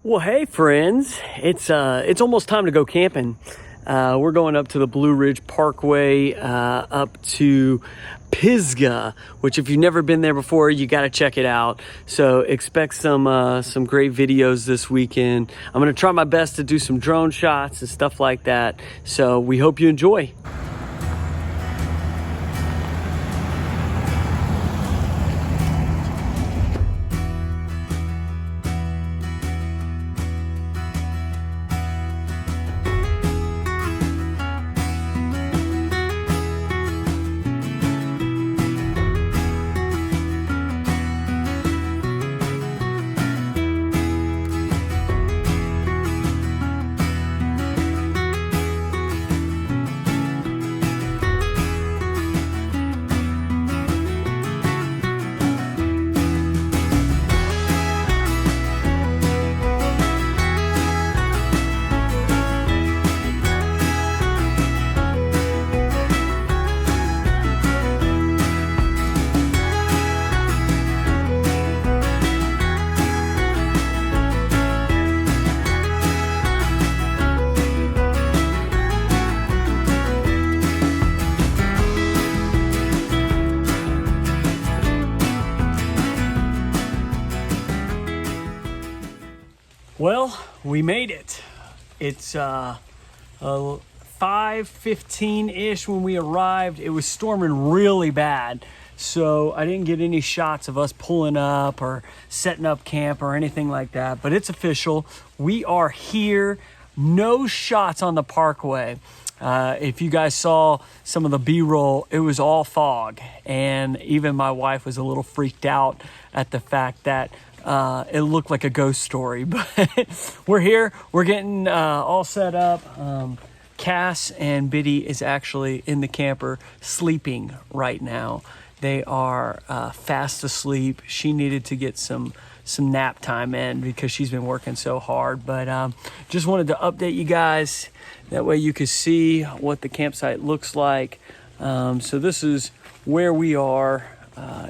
Well, hey friends, it's almost time to go camping. We're going up to the Blue Ridge Parkway, up to Pisgah, which if you've never been there before, you got to check it out. So expect some great videos this weekend. I'm going to try my best to do some drone shots and stuff like that. So we hope you enjoy. Well, we made it. It's 5:15-ish when we arrived. It was storming really bad, so I didn't get any shots of us pulling up or setting up camp or anything like that, but it's official. We are here. No shots on the parkway. If you guys saw some of the B-roll, it was all fog, and even my wife was a little freaked out at the fact that it looked like a ghost story. But we're here. We're getting all set up. Cass and Biddy is actually in the camper sleeping right now. They are fast asleep. She needed to get some nap time in because she's been working so hard. But just wanted to update you guys. That way you can see what the campsite looks like. So this is where we are.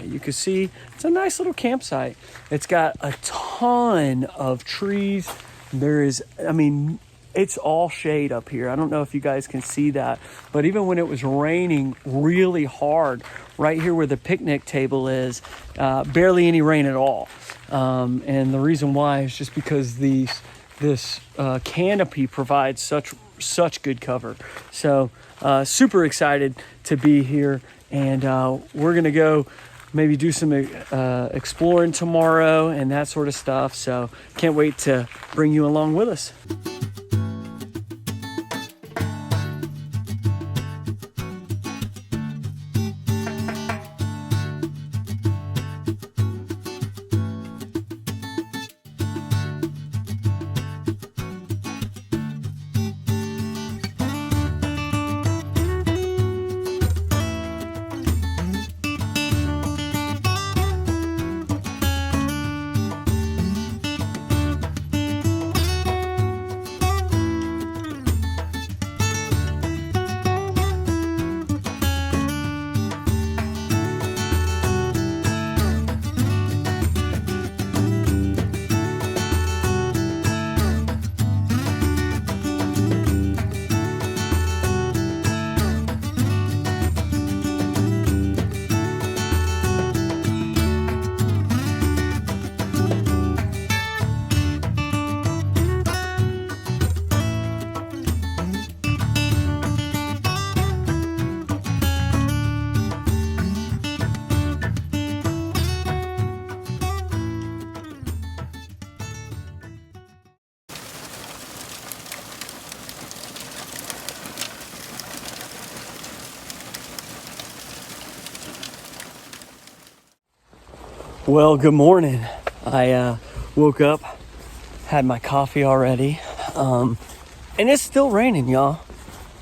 You can see it's a nice little campsite. It's got a ton of trees. It's all shade up here. I don't know if you guys can see that, but even when it was raining really hard, right here where the picnic table is, barely any rain at all. And the reason why is just because this canopy provides such good cover. So super excited to be here. And we're gonna go maybe do some exploring tomorrow and that sort of stuff. So can't wait to bring you along with us. Well, good morning. I woke up, had my coffee already, and it's still raining, y'all.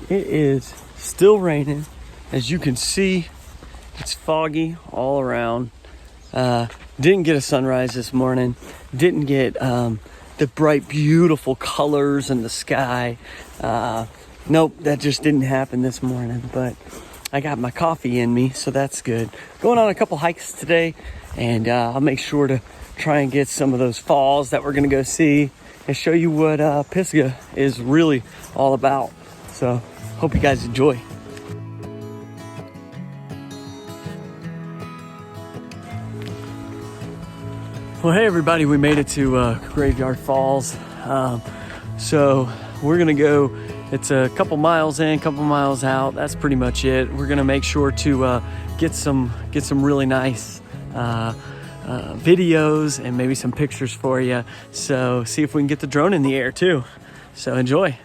It is still raining. As you can see, it's foggy all around. Didn't get a sunrise this morning. Didn't get the bright, beautiful colors in the sky. Nope, that just didn't happen this morning, but I got my coffee in me, so that's good. Going on a couple hikes today, and I'll make sure to try and get some of those falls that we're gonna go see and show you what Pisgah is really all about. So hope you guys enjoy. Well, hey everybody, we made it to Graveyard Falls. So we're gonna go, it's a couple miles in, couple miles out. That's pretty much it. We're gonna make sure to get some really nice videos and maybe some pictures for you. So see if we can get the drone in the air too. So enjoy.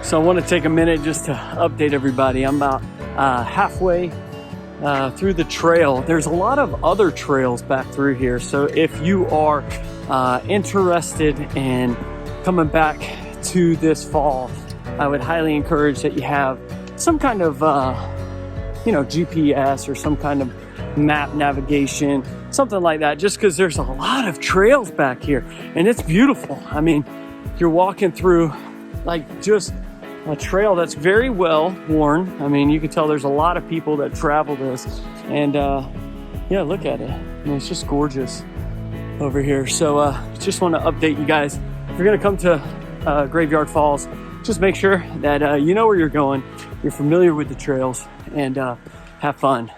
So I want to take a minute just to update everybody. I'm about halfway through the trail. There's a lot of other trails back through here. So if you are interested in coming back to this fall, I would highly encourage that you have some kind of, GPS or some kind of map navigation, something like that, just because there's a lot of trails back here and it's beautiful. I mean, you're walking through like just a trail that's very well worn. I mean, you can tell there's a lot of people that travel this, and yeah, look at it. I mean, it's just gorgeous over here. So just want to update you guys. If you're gonna come to Graveyard Falls, just make sure that you know where you're going, you're familiar with the trails, and have fun.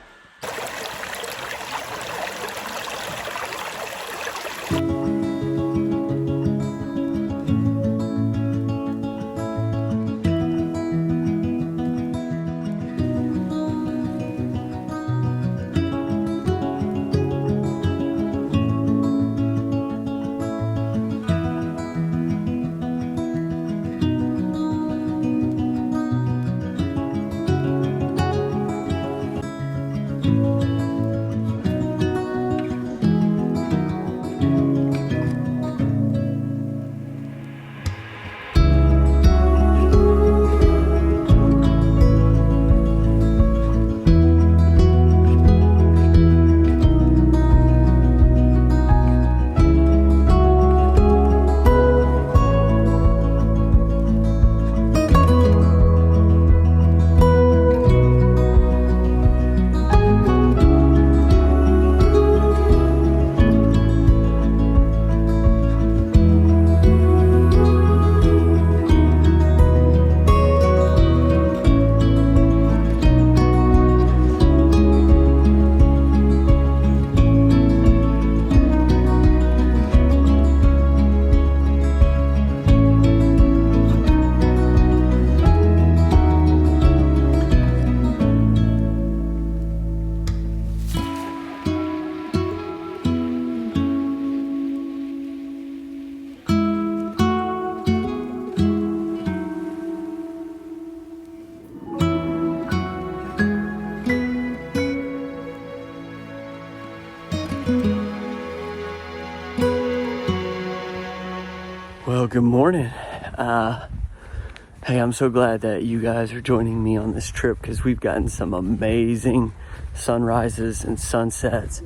Well, good morning. Hey, I'm so glad that you guys are joining me on this trip because we've gotten some amazing sunrises and sunsets.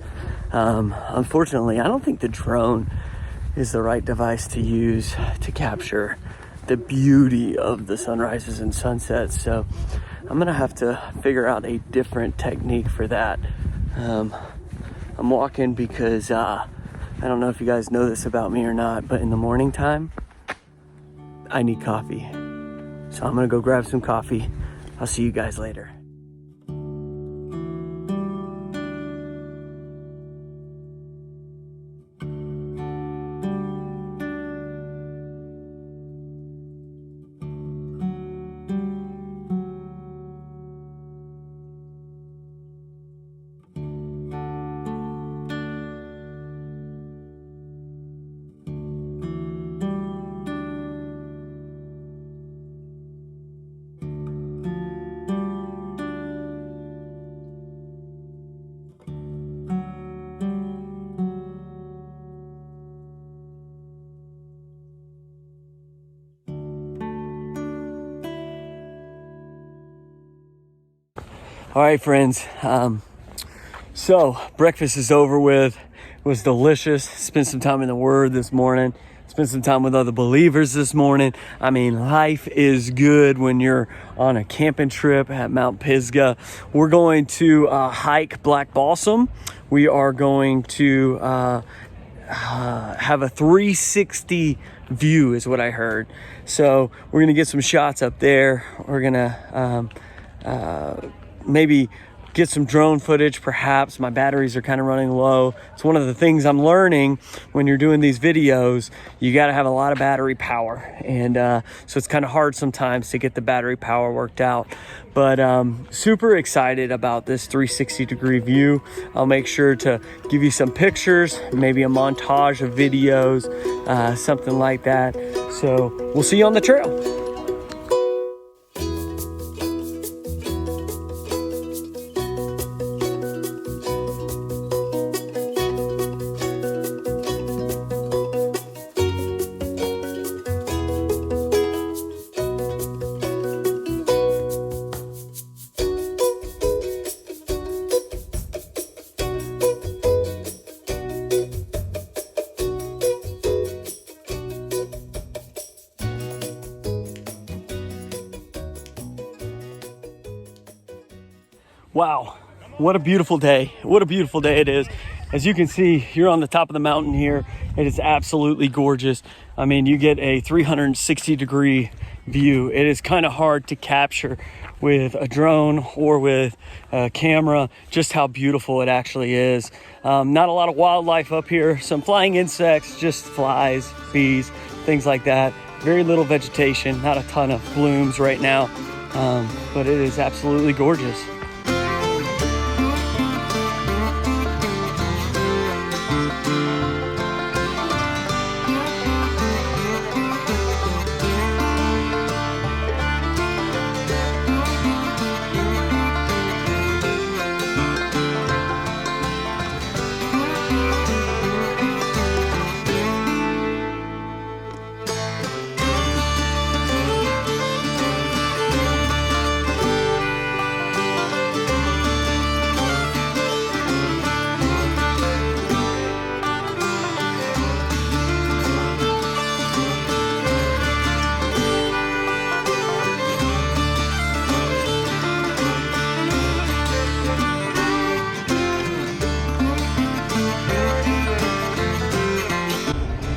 Unfortunately, I don't think the drone is the right device to use to capture the beauty of the sunrises and sunsets. So I'm gonna have to figure out a different technique for that. I'm I'm walking because I don't know if you guys know this about me or not, but in the morning time, I need coffee. So I'm gonna go grab some coffee. I'll see you guys later. All right, friends. So breakfast is over with. It was delicious. Spent some time in the Word this morning. Spent some time with other believers this morning. I mean, life is good when you're on a camping trip at Mount Pisgah. We're going to hike Black Balsam. We are going to have a 360 view is what I heard. So we're gonna get some shots up there. We're gonna maybe get some drone footage, perhaps. My batteries are kind of running low. It's one of the things I'm learning when you're doing these videos. You got to have a lot of battery power, and so it's kind of hard sometimes to get the battery power worked out. But super excited about this 360 degree view. I'll make sure to give you some pictures, maybe a montage of videos, something like that. So we'll see you on the trail. Wow, what a beautiful day. What a beautiful day it is. As you can see, you're on the top of the mountain here. It is absolutely gorgeous. I mean, you get a 360 degree view. It is kind of hard to capture with a drone or with a camera just how beautiful it actually is. Not a lot of wildlife up here. Some flying insects, just flies, bees, things like that. Very little vegetation, not a ton of blooms right now, but it is absolutely gorgeous.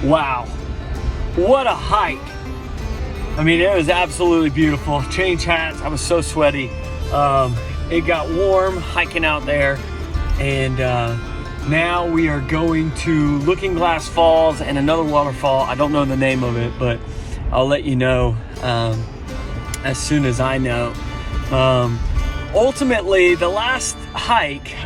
Wow, what a hike. I mean, it was absolutely beautiful. Changed hats, I was so sweaty. It got warm hiking out there, and now we are going to Looking Glass Falls and another waterfall. I don't know the name of it, but I'll let you know as soon as I know. Ultimately, the last hike,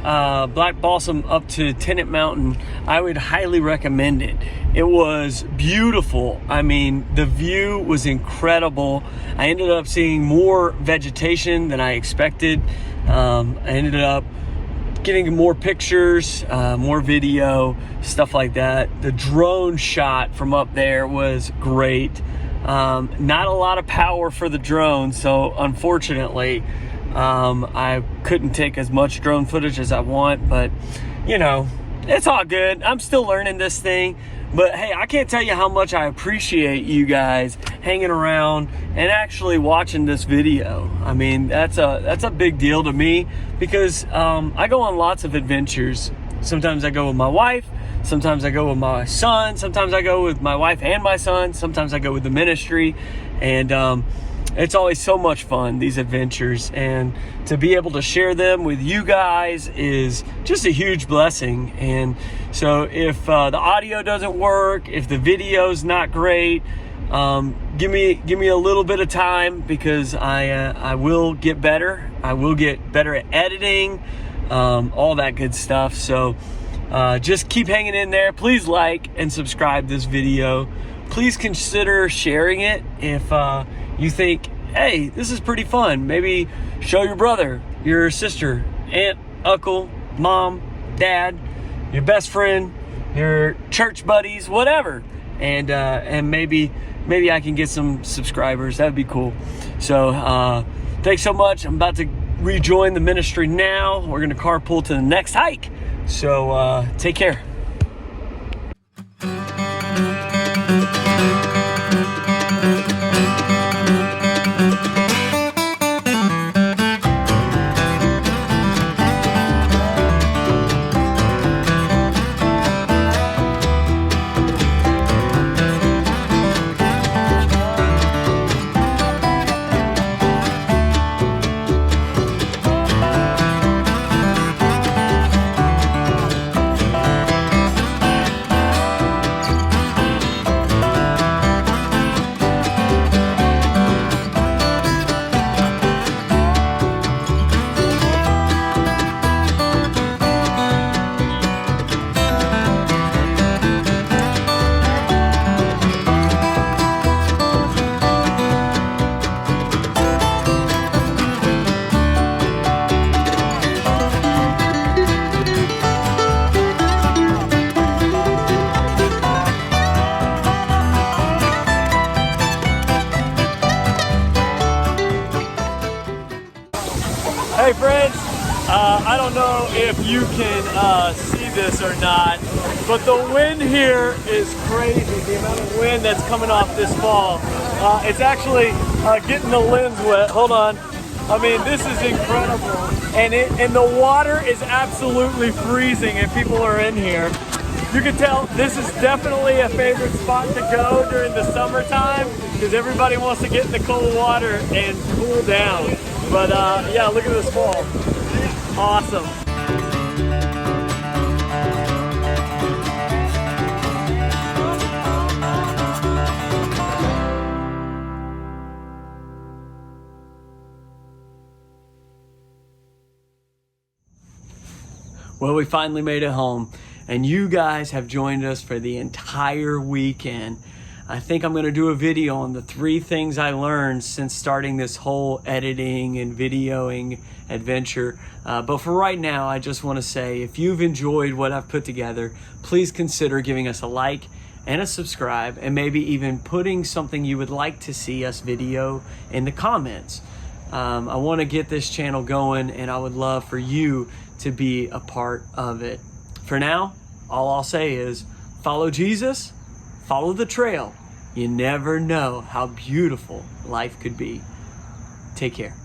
Black Balsam up to Tennant Mountain, I would highly recommend it. It was beautiful. I mean, the view was incredible. I ended up seeing more vegetation than I expected. I ended up getting more pictures, more video, stuff like that. The drone shot from up there was great. Not a lot of power for the drone, so unfortunately, I couldn't take as much drone footage as I want, but you know, it's all good. I'm still learning this thing. But hey, I can't tell you how much I appreciate you guys hanging around and actually watching this video. I mean, that's a big deal to me because I go on lots of adventures Sometimes I go with my wife. Sometimes I go with my son. Sometimes I go with my wife and my son. Sometimes I go with the ministry. And it's always so much fun, these adventures. And to be able to share them with you guys is just a huge blessing. And so if the audio doesn't work, if the video's not great, give me a little bit of time, because I will get better. I will get better at editing, all that good stuff. So just keep hanging in there. Please like and subscribe this video. Please consider sharing it if you think, hey, this is pretty fun. Maybe show your brother, your sister, aunt, uncle, mom, dad, your best friend, your church buddies, whatever. And maybe I can get some subscribers. That'd be cool. So thanks so much. I'm about to rejoin the ministry now. We're gonna carpool to the next hike. So take care. Hey friends, I don't know if you can see this or not, but the wind here is crazy. The amount of wind that's coming off this fall. It's actually getting the limbs wet. Hold on. I mean, this is incredible. And the water is absolutely freezing if people are in here. You can tell this is definitely a favorite spot to go during the summertime, because everybody wants to get in the cold water and cool down. But yeah, look at this fall. Awesome. Well, we finally made it home, and you guys have joined us for the entire weekend. I think I'm gonna do a video on the 3 things I learned since starting this whole editing and videoing adventure. But for right now, I just wanna say, if you've enjoyed what I've put together, please consider giving us a like and a subscribe, and maybe even putting something you would like to see us video in the comments. I wanna get this channel going, and I would love for you to be a part of it. For now, all I'll say is follow Jesus, follow the trail. You never know how beautiful life could be. Take care.